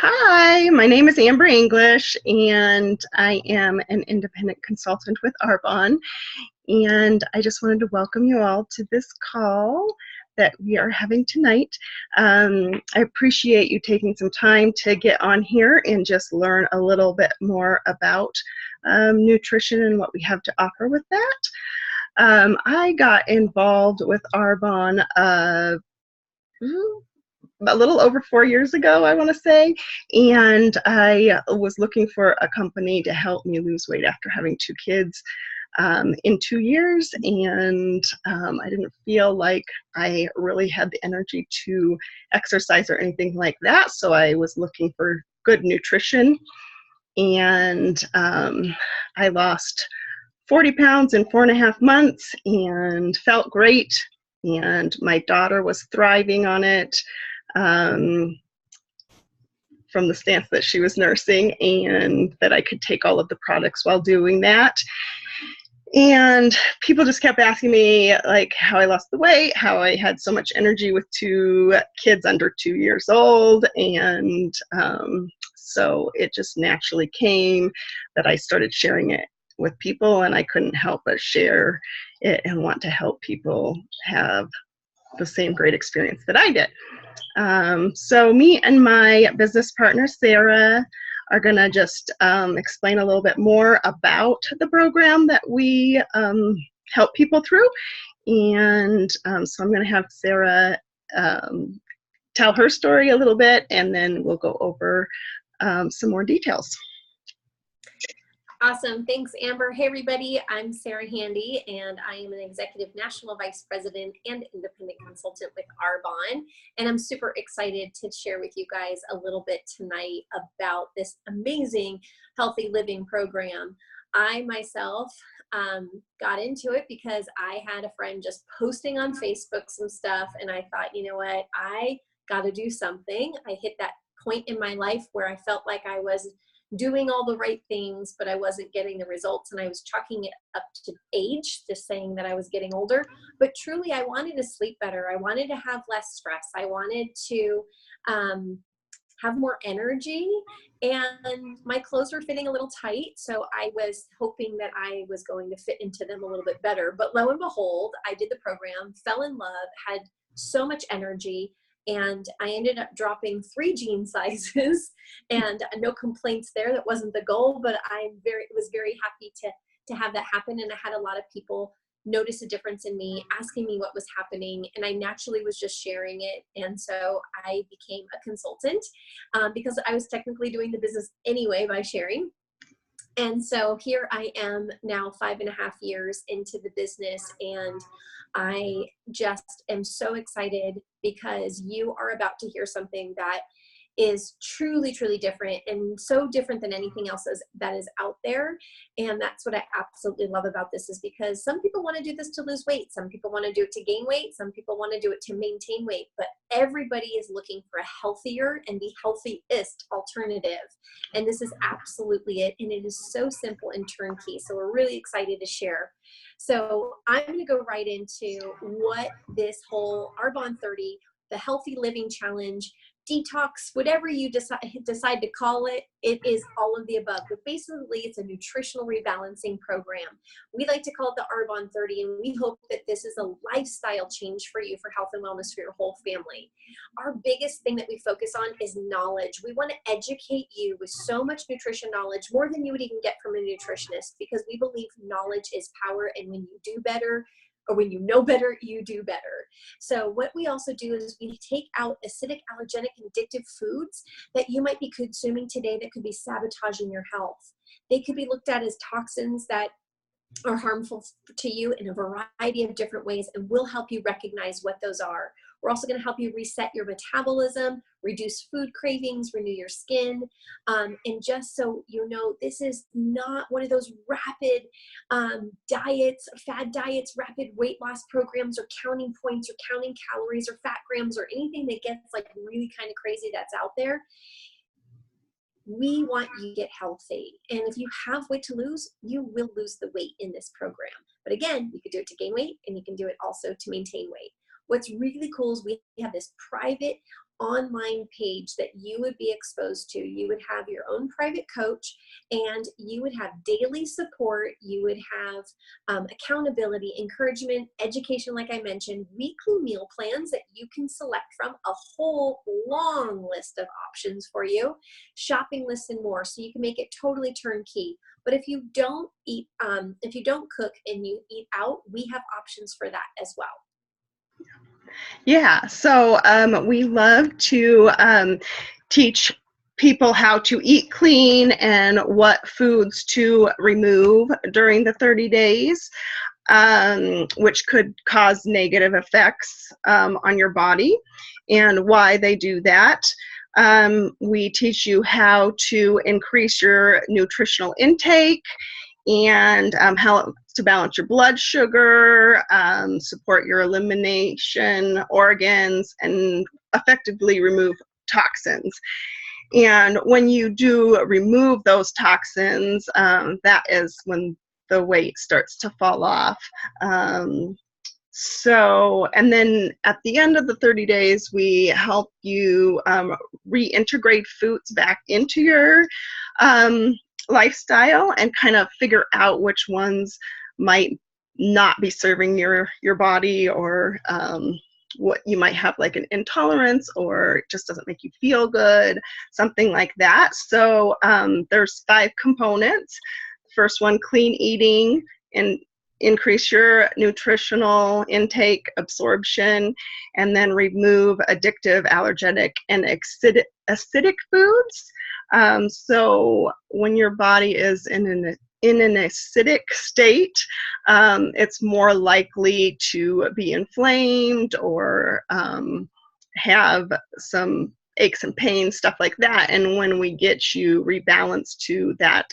Hi, my name is Amber English, and I am an independent consultant with Arbonne. And I just wanted to welcome you all to this call that we are having tonight. I appreciate you taking some time to get on here and just learn a little bit more about nutrition and what we have to offer with that. I got involved with Arbonne a little over 4 years ago, I want to say, and I was looking for a company to help me lose weight after having 2 kids in 2 years, and I didn't feel like I really had the energy to exercise or anything like that, so I was looking for good nutrition, and I lost 40 pounds in 4.5 months and felt great, and my daughter was thriving on it. From the stance that she was nursing, and that I could take all of the products while doing that. And people just kept asking me like how I lost the weight, how I had so much energy with 2 kids under 2 years old, and so it just naturally came that I started sharing it with people, and I couldn't help but share it and want to help people have the same great experience that I did. So me and my business partner, Sarah, are going to just explain a little bit more about the program that we help people through. And so I'm going to have Sarah tell her story a little bit, and then we'll go over some more details. Awesome. Thanks, Amber. Hey, everybody. I'm Sarah Handy, and I am an Executive National Vice President and Independent Consultant with Arbonne. And I'm super excited to share with you guys a little bit tonight about this amazing healthy living program. I myself got into it because I had a friend just posting on Facebook some stuff, and I thought, you know what, I got to do something. I hit that point in my life where I felt like I was doing all the right things, but I wasn't getting the results, and I was chalking it up to age, just saying that I was getting older. But truly, I wanted to sleep better. I wanted to have less stress. I wanted to have more energy, and my clothes were fitting a little tight, so I was hoping that I was going to fit into them a little bit better. But lo and behold, I did the program, fell in love, had so much energy, and I ended up dropping 3 jean sizes, and no complaints there. That wasn't the goal, but I was very happy to have that happen. And I had a lot of people notice a difference in me, asking me what was happening, and I naturally was just sharing it. And so I became a consultant because I was technically doing the business anyway by sharing. And so here I am now 5.5 years into the business, and I just am so excited because you are about to hear something that is truly, truly different, and so different than anything else that is out there. And that's what I absolutely love about this, is because some people want to do this to lose weight. Some people want to do it to gain weight. Some people want to do it to maintain weight, but everybody is looking for a healthier and the healthiest alternative. And this is absolutely it. And it is so simple and turnkey. So we're really excited to share. So I'm going to go right into what this whole Arbonne 30, the Healthy Living Challenge, detox, whatever you decide to call it, it is all of the above. But basically, it's a nutritional rebalancing program. We like to call it the Arbonne 30, and we hope that this is a lifestyle change for you for health and wellness for your whole family. Our biggest thing that we focus on is knowledge. We want to educate you with so much nutrition knowledge, more than you would even get from a nutritionist, because we believe knowledge is power, and when you do better, or when you know better, you do better. So what we also do is we take out acidic, allergenic, and addictive foods that you might be consuming today that could be sabotaging your health. They could be looked at as toxins that are harmful to you in a variety of different ways, and we'll help you recognize what those are. We're also going to help you reset your metabolism, reduce food cravings, renew your skin. And just so you know, this is not one of those rapid diets, fad diets, rapid weight loss programs, or counting points, or counting calories, or fat grams, or anything that gets like really kind of crazy that's out there. We want you to get healthy. And if you have weight to lose, you will lose the weight in this program. But again, you could do it to gain weight, and you can do it also to maintain weight. What's really cool is we have this private online page that you would be exposed to. You would have your own private coach, and you would have daily support. You would have accountability, encouragement, education, like I mentioned, weekly meal plans that you can select from, a whole long list of options for you, shopping lists and more, so you can make it totally turnkey. But if you don't eat, if you don't cook and you eat out, we have options for that as well. Yeah, so we love to teach people how to eat clean and what foods to remove during the 30 days, which could cause negative effects on your body, and why they do that. We teach you how to increase your nutritional intake and how to balance your blood sugar, support your elimination organs, and effectively remove toxins. And when you do remove those toxins, that is when the weight starts to fall off. And then at the end of the 30 days, we help you reintegrate foods back into your lifestyle and kind of figure out which ones might not be serving your body, or what you might have, like an intolerance, or it just doesn't make you feel good, something like that. So there's 5 components. First one, clean eating, and increase your nutritional intake, absorption, and then remove addictive, allergenic, and acidic foods. So when your body is in an acidic state, it's more likely to be inflamed or have some aches and pains, stuff like that. And when we get you rebalanced to that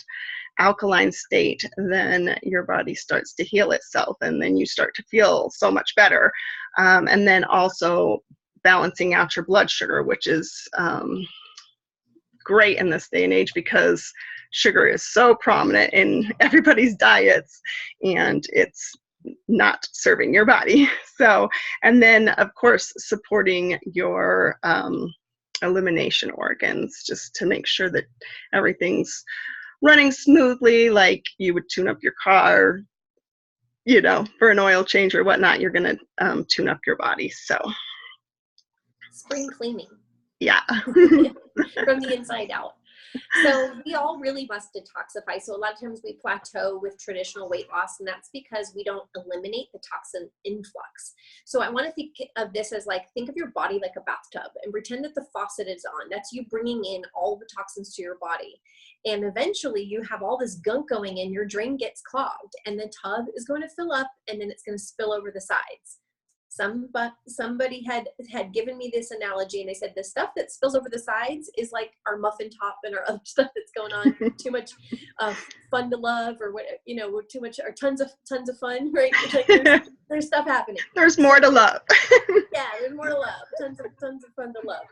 alkaline state, then your body starts to heal itself, and then you start to feel so much better. And then also balancing out your blood sugar, which is great in this day and age because sugar is so prominent in everybody's diets, and it's not serving your body. So, and then of course supporting your elimination organs, just to make sure that everything's running smoothly, like you would tune up your car, you know, for an oil change or whatnot. You're going to tune up your body. So spring cleaning. Yeah. From the inside out. So we all really must detoxify. So a lot of times we plateau with traditional weight loss, and that's because we don't eliminate the toxin influx. So I want to think of this as like, think of your body like a bathtub, and pretend that the faucet is on. That's you bringing in all the toxins to your body. And eventually you have all this gunk going in, your drain gets clogged, and the tub is going to fill up, and then it's going to spill over the sides. Somebody had given me this analogy, and they said the stuff that spills over the sides is like our muffin top and our other stuff that's going on. Too much fun to love, or what, you know, too much, or tons of fun, right? It's like there's stuff happening. There's more to love. Yeah, there's more to love. Tons of fun to love.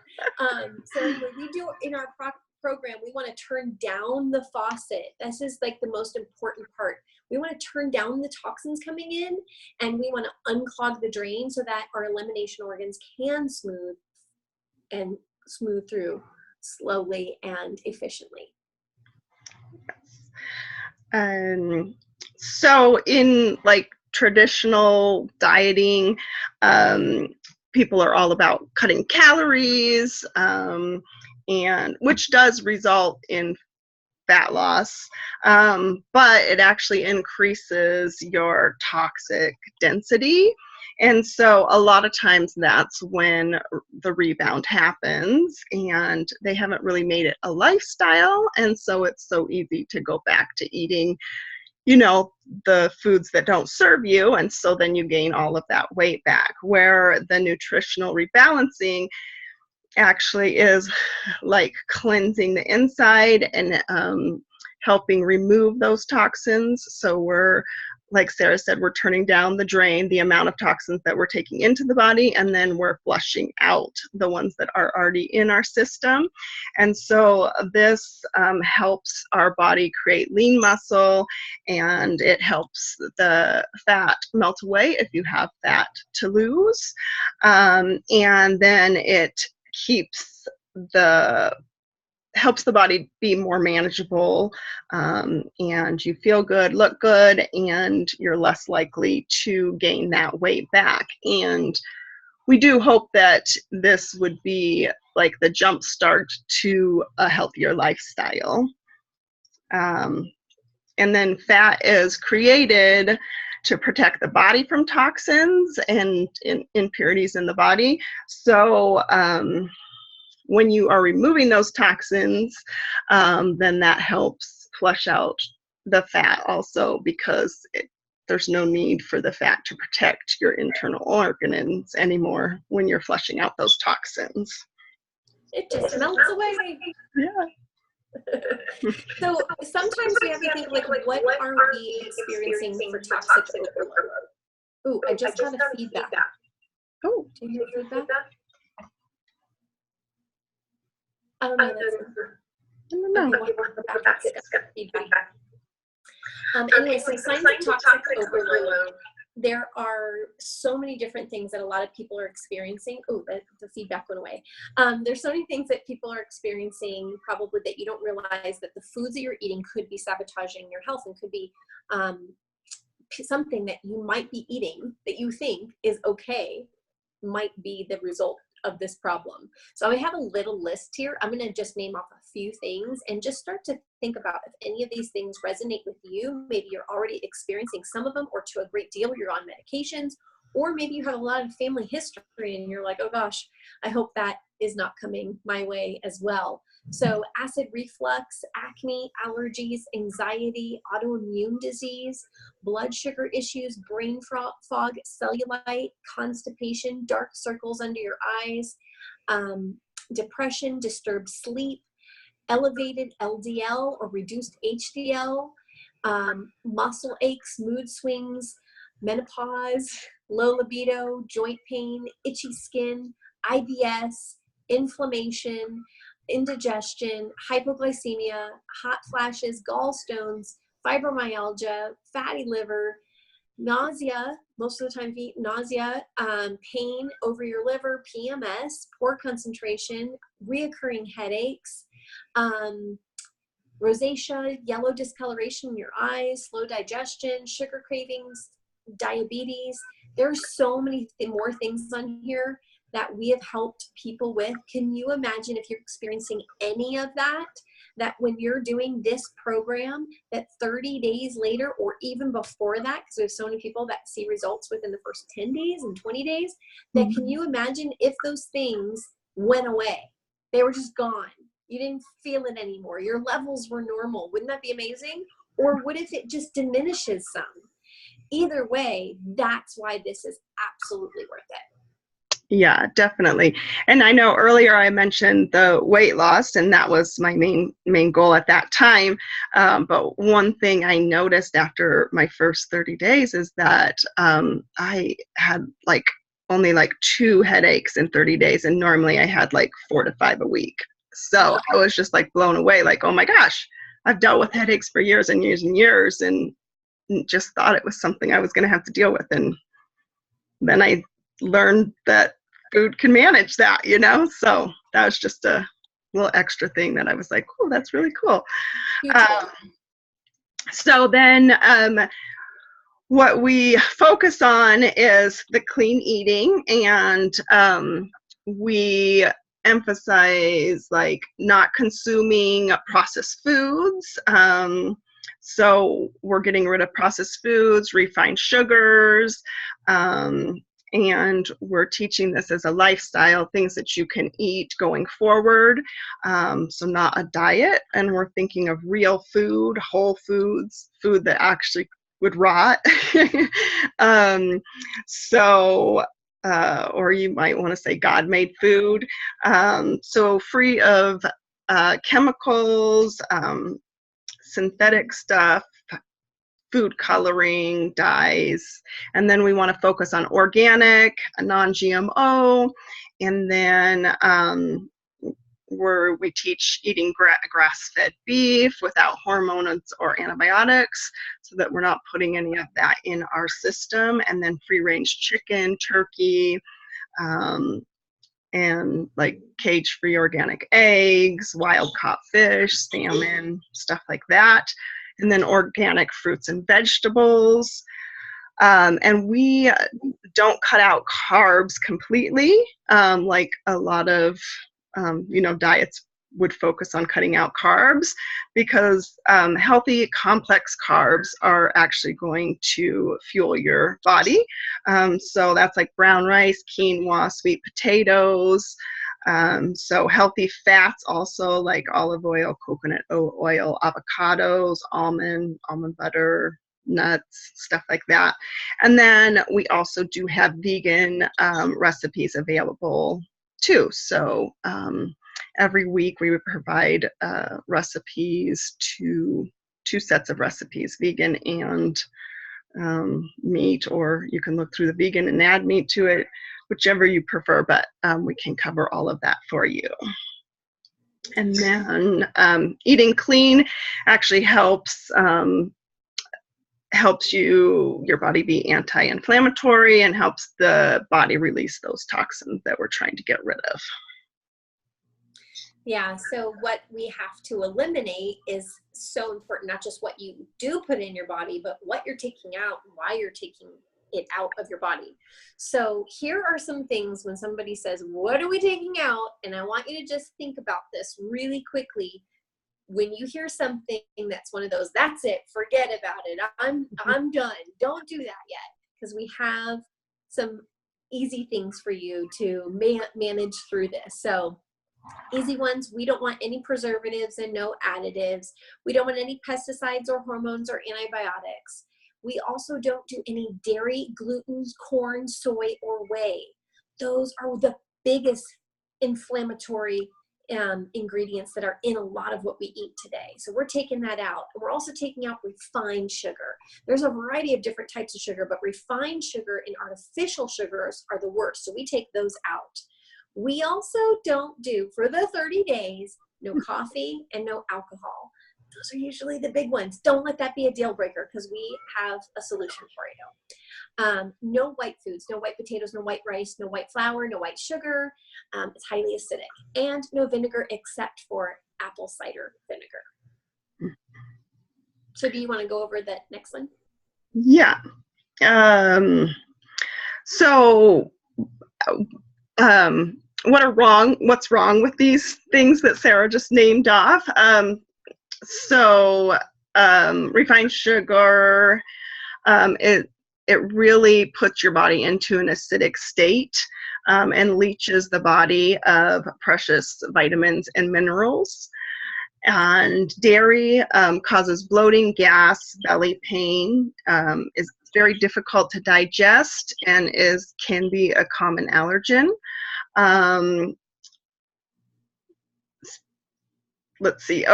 So anyway, we do in our program, we want to turn down the faucet. This is like the most important part. We want to turn down the toxins coming in, and we want to unclog the drain so that our elimination organs can smooth through slowly and efficiently. So in like traditional dieting, people are all about cutting calories, and which does result in fat loss, but it actually increases your toxic density. And so a lot of times that's when the rebound happens, and they haven't really made it a lifestyle. And so it's so easy to go back to eating, you know, the foods that don't serve you. And so then you gain all of that weight back, where the nutritional rebalancing actually is like cleansing the inside and helping remove those toxins. So we're, like Sarah said, we're turning down the drain, the amount of toxins that we're taking into the body, and then we're flushing out the ones that are already in our system. And so this helps our body create lean muscle, and it helps the fat melt away if you have fat to lose. And then it keeps helps the body be more manageable, and you feel good, look good, and you're less likely to gain that weight back. And we do hope that this would be like the jump start to a healthier lifestyle. And then fat is created to protect the body from toxins and impurities in the body. So when you are removing those toxins, then that helps flush out the fat also, because there's no need for the fat to protect your internal organs anymore when you're flushing out those toxins. It just melts away. Yeah. So sometimes we have to think, like, what are we experiencing for toxic overload? Ooh, I just had a feedback. Oh, Do you hear feedback? Oh no, that's I don't know. okay, we'll go back. It's got feedback. Anyway, so signs of toxic overload. There are so many different things that a lot of people are experiencing. Oh, the feedback went away. There's so many things that people are experiencing probably that you don't realize that the foods that you're eating could be sabotaging your health, and could be something that you might be eating that you think is okay might be the result of this problem. So I have a little list here. I'm going to just name off a few things and just start to think about if any of these things resonate with you. Maybe you're already experiencing some of them, or to a great deal you're on medications, or maybe you have a lot of family history and you're like, oh gosh, I hope that is not coming my way as well. So acid reflux, acne, allergies, anxiety, autoimmune disease, blood sugar issues, brain fog, cellulite, constipation, dark circles under your eyes, depression, disturbed sleep, elevated LDL or reduced HDL, muscle aches, mood swings, menopause, low libido, joint pain, itchy skin, IBS, inflammation, indigestion, hypoglycemia, hot flashes, gallstones, fibromyalgia, fatty liver, nausea, most of the time nausea, pain over your liver, PMS, poor concentration, reoccurring headaches, rosacea, yellow discoloration in your eyes, slow digestion, sugar cravings, diabetes. There are so many more things on here that we have helped people with. Can you imagine if you're experiencing any of that, that when you're doing this program, that 30 days later, or even before that, because we have so many people that see results within the first 10 days and 20 days, that can you imagine if those things went away? They were just gone. You didn't feel it anymore. Your levels were normal. Wouldn't that be amazing? Or what if it just diminishes some? Either way, that's why this is absolutely worth it. Yeah, definitely. And I know earlier I mentioned the weight loss, and that was my main goal at that time. But one thing I noticed after my first 30 days is that I had only 2 headaches in 30 days, and normally I had 4 to 5 a week. So I was just blown away, oh my gosh, I've dealt with headaches for years and years and years, and just thought it was something I was going to have to deal with. And then I learned that food can manage that, so that was just a little extra thing that I was like, oh, that's really cool. So then what we focus on is the clean eating, and we emphasize not consuming processed foods. So we're getting rid of processed foods, refined sugars, and we're teaching this as a lifestyle, things that you can eat going forward. So not a diet, and we're thinking of real food, whole foods, food that actually would rot. Or you might want to say God-made food. So free of chemicals, synthetic stuff, food coloring, dyes. And then we want to focus on organic, non-GMO, and then where we teach eating grass-fed beef without hormones or antibiotics, so that we're not putting any of that in our system. And then free-range chicken, turkey, and like cage-free organic eggs, wild caught fish, salmon, stuff like that. And then organic fruits and vegetables. And we don't cut out carbs completely, like a lot of, diets would focus on cutting out carbs, because healthy complex carbs are actually going to fuel your body. So that's like brown rice, quinoa, sweet potatoes. So healthy fats also, like olive oil, coconut oil, avocados, almond butter, nuts, stuff like that. And then we also do have vegan recipes available too. So every week we would provide recipes, two sets of recipes, vegan and meat, or you can look through the vegan and add meat to it, whichever you prefer, but we can cover all of that for you. And then eating clean actually helps your body be anti-inflammatory and helps the body release those toxins that we're trying to get rid of. Yeah, so what we have to eliminate is so important, not just what you do put in your body, but what you're taking out, why you're taking it out of your body. So here are some things when somebody says, what are we taking out? And I want you to just think about this really quickly. When you hear something that's one of those, that's it, forget about it, I'm done, don't do that yet, because we have some easy things for you to manage through this. So easy ones: we don't want any preservatives and no additives. We don't want any pesticides or hormones or antibiotics. We also don't do any dairy, gluten, corn, soy, or whey. Those are the biggest inflammatory ingredients that are in a lot of what we eat today. So we're taking that out. We're also taking out refined sugar. There's a variety of different types of sugar, but refined sugar and artificial sugars are the worst. So we take those out. We also don't do, for the 30 days, no coffee and no alcohol. Those are usually the big ones. Don't let that be a deal breaker, because we have a solution for you. No white foods, no white potatoes, no white rice, no white flour, no white sugar. It's highly acidic. And no vinegar except for apple cider vinegar. So do you want to go over the next one? Yeah. What's wrong with these things that Sarah just named off? Refined sugar, it really puts your body into an acidic state and leaches the body of precious vitamins and minerals. And dairy causes bloating, gas, belly pain, is very difficult to digest, and can be a common allergen. Let's see.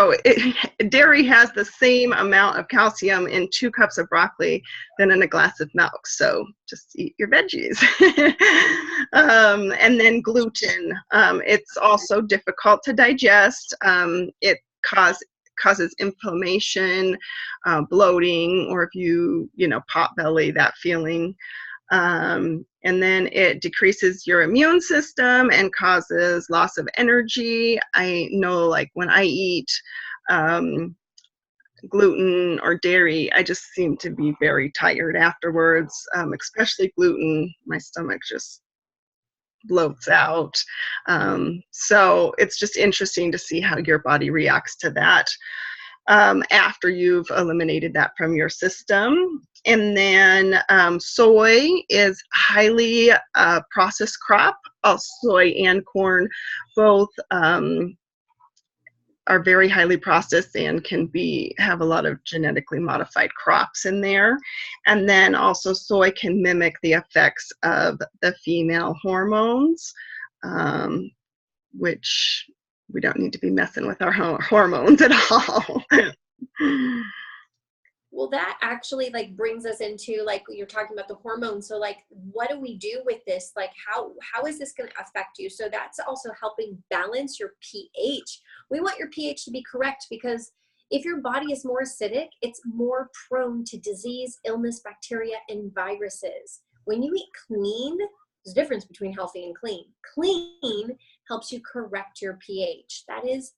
Dairy has the same amount of calcium in 2 cups of broccoli than in a glass of milk. So just eat your veggies. And then gluten. It's also difficult to digest. It causes inflammation, bloating, or if you pot belly, that feeling. And then it decreases your immune system and causes loss of energy. I know, like, when I eat gluten or dairy, I just seem to be very tired afterwards, especially gluten. My stomach just bloats out. So it's just interesting to see how your body reacts to that after you've eliminated that from your system. And then soy is highly processed crop. Soy and corn both are very highly processed and can have a lot of genetically modified crops in there. And then also soy can mimic the effects of the female hormones, which we don't need to be messing with our hormones at all. Well, that actually brings us into you're talking about the hormones. So what do we do with this? How is this going to affect you? So that's also helping balance your pH. We want your pH to be correct, because if your body is more acidic, it's more prone to disease, illness, bacteria, and viruses. When you eat clean, There's a difference between healthy and clean. Clean helps you correct your pH. That is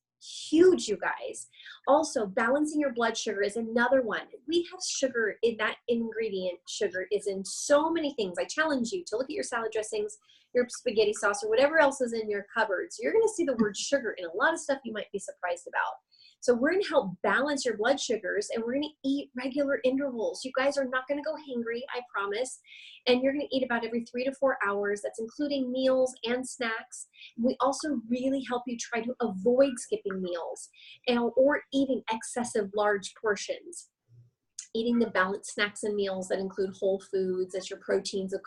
huge, you guys. Also, balancing your blood sugar is another one. We have sugar in that ingredient. Sugar is in so many things. I challenge you to look at your salad dressings, your spaghetti sauce, or whatever else is in your cupboards. You're going to see the word sugar in a lot of stuff you might be surprised about. So we're going to help balance your blood sugars, and we're going to eat regular intervals. You guys are not going to go hangry, I promise. And you're going to eat about every 3 to 4 hours. That's including meals and snacks. We also really help you try to avoid skipping meals or eating excessive large portions. Eating the balanced snacks and meals that include whole foods as your proteins of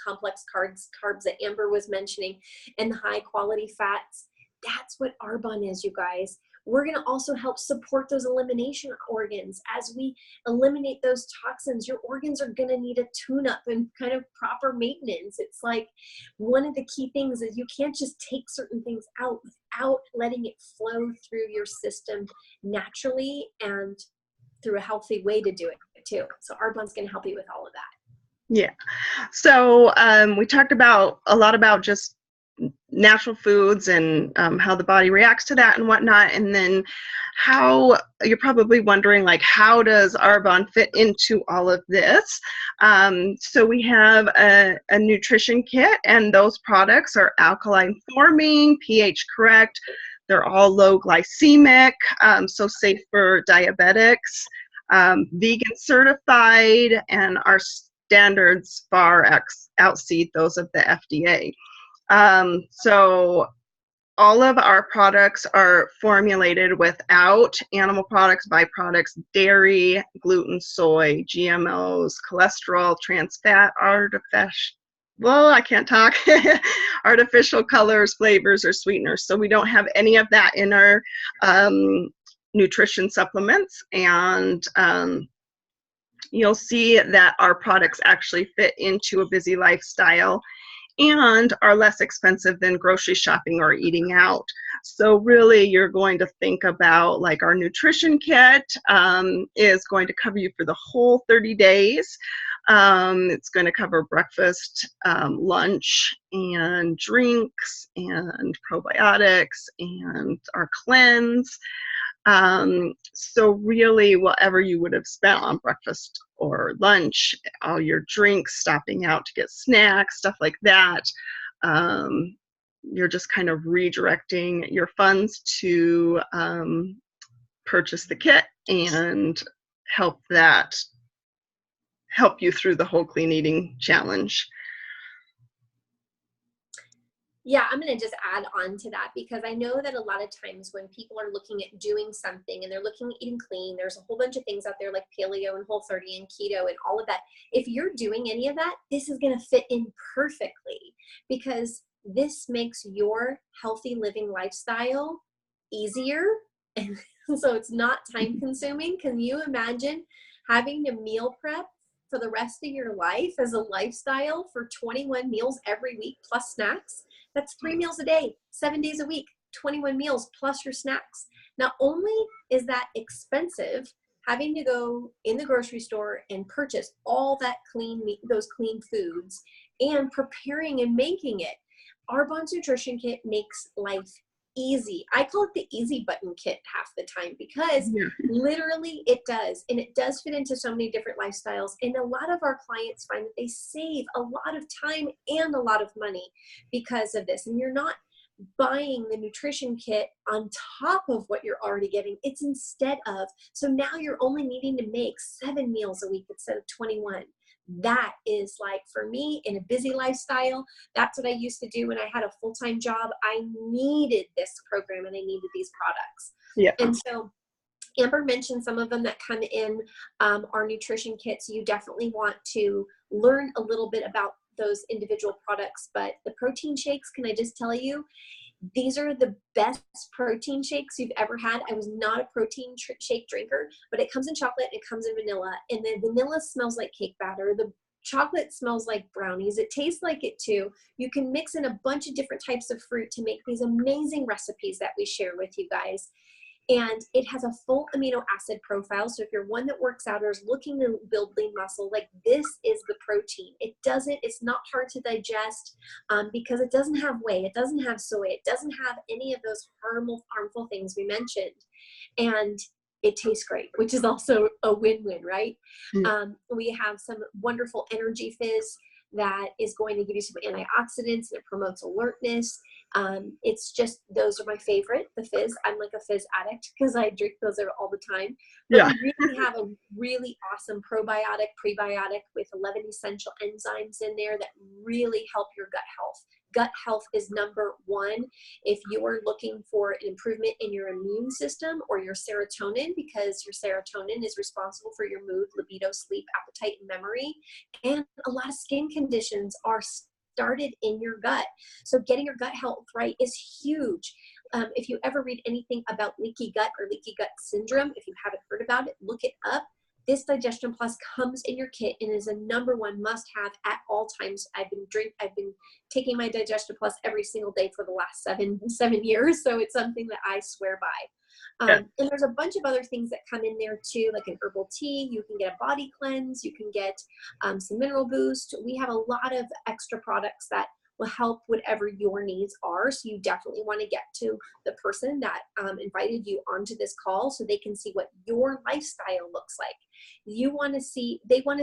complex carbs that Amber was mentioning, and the high quality fats. That's what Arbonne is, you guys. We're going to also help support those elimination organs. As we eliminate those toxins, your organs are going to need a tune-up and kind of proper maintenance. It's like one of the key things is you can't just take certain things out without letting it flow through your system naturally and through a healthy way to do it too. So Arbonne's going to help you with all of that. Yeah. So we talked about a lot about just natural foods and how the body reacts to that and whatnot. And then how you're probably wondering, like, how does Arbonne fit into all of this? So we have a nutrition kit, and those products are alkaline forming, pH correct. They're all low glycemic, so safe for diabetics, vegan certified, and our standards far exceed those of the FDA. So all of our products are formulated without animal products, byproducts, dairy, gluten, soy, GMOs, cholesterol, trans fat, artificial colors, flavors, or sweeteners. So we don't have any of that in our nutrition supplements. And you'll see that our products actually fit into a busy lifestyle and are less expensive than grocery shopping or eating out. So really, you're going to think about, like, our nutrition kit is going to cover you for the whole 30 days. It's going to cover breakfast, lunch, and drinks, and probiotics, and our cleanse. So really, whatever you would have spent on breakfast or lunch, all your drinks, stopping out to get snacks, stuff like that, you're just kind of redirecting your funds to purchase the kit and help you through the whole clean eating challenge. Yeah, I'm going to just add on to that, because I know that a lot of times when people are looking at doing something and they're looking at eating clean, there's a whole bunch of things out there like paleo and Whole30 and keto and all of that. If you're doing any of that, this is going to fit in perfectly, because this makes your healthy living lifestyle easier. And so it's not time consuming. Can you imagine having to meal prep for the rest of your life as a lifestyle for 21 meals every week plus snacks? That's 3 meals a day, 7 days a week, 21 meals plus your snacks. Not only is that expensive, having to go in the grocery store and purchase all that clean meat, those clean foods, and preparing and making it, Arbonne's nutrition kit makes life easy. I call it the easy button kit half the time, because literally it does. And it does fit into so many different lifestyles. And a lot of our clients find that they save a lot of time and a lot of money because of this. And you're not buying the nutrition kit on top of what you're already getting. It's instead of. So now you're only needing to make 7 meals a week instead of 21. That is, like, for me in a busy lifestyle, that's what I used to do when I had a full-time job. I needed this program and I needed these products. Yeah. And so Amber mentioned some of them that come in our nutrition kits. You definitely want to learn a little bit about those individual products. But the protein shakes, can I just tell you, these are the best protein shakes you've ever had. I was not a protein shake drinker, but it comes in chocolate, it comes in vanilla, and the vanilla smells like cake batter. The chocolate smells like brownies. It tastes like it too. You can mix in a bunch of different types of fruit to make these amazing recipes that we share with you guys. And it has a full amino acid profile. So if you're one that works out or is looking to build lean muscle, like this is the protein. It's not hard to digest because it doesn't have whey, it doesn't have soy, it doesn't have any of those harmful things we mentioned. And it tastes great, which is also a win-win, right? We have some wonderful energy fizz that is going to give you some antioxidants, and it promotes alertness. It's just, those are my favorite, the fizz. I'm like a fizz addict because I drink those all the time. But we really have a really awesome probiotic, prebiotic with 11 essential enzymes in there that really help your gut health. Gut health is number one. If you are looking for an improvement in your immune system or your serotonin, because your serotonin is responsible for your mood, libido, sleep, appetite, and memory. And a lot of skin conditions are started in your gut. So getting your gut health right is huge. If you ever read anything about leaky gut or leaky gut syndrome, if you haven't heard about it, look it up. This Digestion Plus comes in your kit and is a number one must-have at all times. I've been taking my Digestion Plus every single day for the last seven years, so it's something that I swear by. And there's a bunch of other things that come in there too, like an herbal tea. You can get a body cleanse. You can get some mineral boost. We have a lot of extra products that will help whatever your needs are. So you definitely want to get to the person that invited you onto this call so they can see what your lifestyle looks like. They want to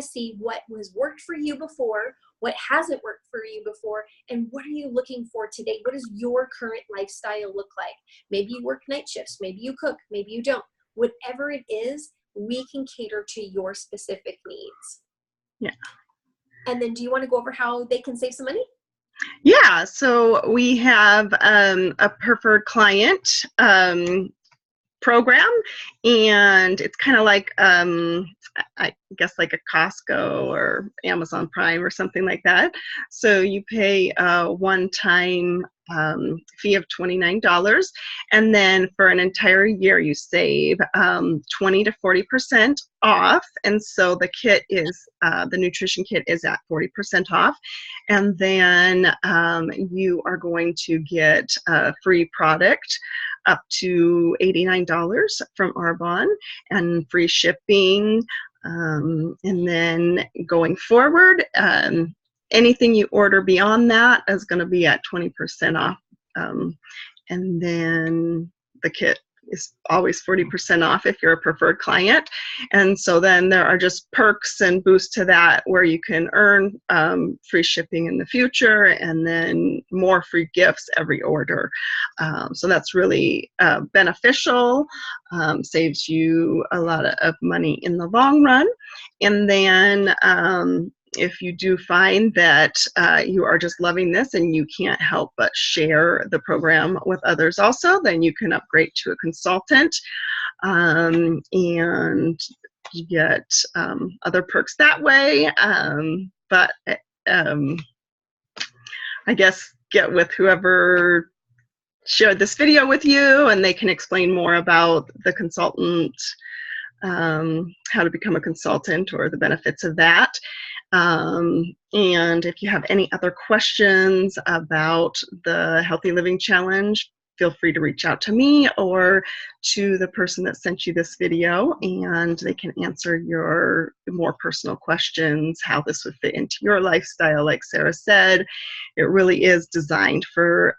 see what has worked for you before, what hasn't worked for you before, and what are you looking for today? What does your current lifestyle look like? Maybe you work night shifts, maybe you cook, maybe you don't. Whatever it is, we can cater to your specific needs. Yeah. And then do you want to go over how they can save some money? Yeah, so we have a preferred client program, and it's kind of like I guess like a Costco or Amazon Prime or something like that. So you pay a one-time fee of $29, and then for an entire year you save 20 to 40% off. And so the kit is the nutrition kit is at 40% off, and then you are going to get a free product up to $89 from Arbonne and free shipping. And then going forward, anything you order beyond that is going to be at 20% off. And then the kit is always 40% off if you're a preferred client. And so then there are just perks and boosts to that where you can earn free shipping in the future, and then more free gifts every order. So that's really beneficial, saves you a lot of money in the long run. And then if you do find that you are just loving this and you can't help but share the program with others also, then you can upgrade to a consultant, and you get other perks that way. But I guess get with whoever shared this video with you, and they can explain more about the consultant, how to become a consultant or the benefits of that. And if you have any other questions about the Healthy Living Challenge, feel free to reach out to me or to the person that sent you this video, and they can answer your more personal questions, how this would fit into your lifestyle. Like Sarah said, it really is designed for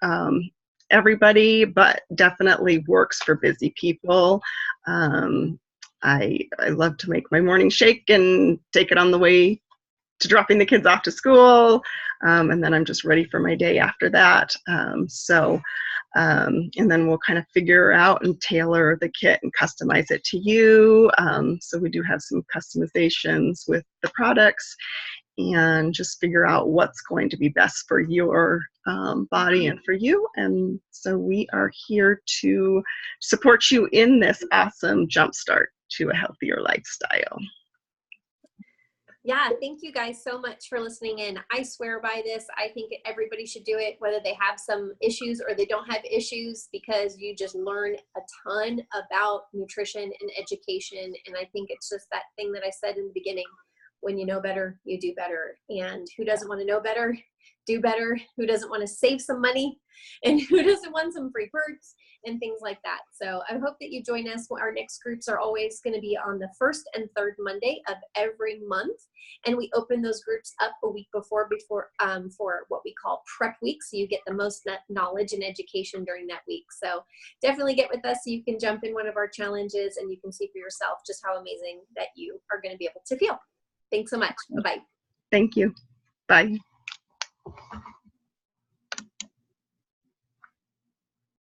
everybody, but definitely works for busy people. I love to make my morning shake and take it on the way to dropping the kids off to school, and then I'm just ready for my day after that. And then we'll kind of figure out and tailor the kit and customize it to you. So we do have some customizations with the products, and just figure out what's going to be best for your body and for you. And so we are here to support you in this awesome jumpstart to a healthier lifestyle. Yeah, thank you guys so much for listening in. I swear by this. I think everybody should do it, whether they have some issues or they don't have issues, because you just learn a ton about nutrition and education. And I think it's just that thing that I said in the beginning. when you know better, you do better. And who doesn't want to know better, do better? Who doesn't want to save some money? And who doesn't want some free perks and things like that? So I hope that you join us. Our next groups are always going to be on the first and third Monday of every month. And we open those groups up a week before for what we call prep week. So you get the most knowledge and education during that week. So definitely get with us so you can jump in one of our challenges and you can see for yourself just how amazing that you are going to be able to feel. Thanks so much. Bye-bye. Thank you. Bye.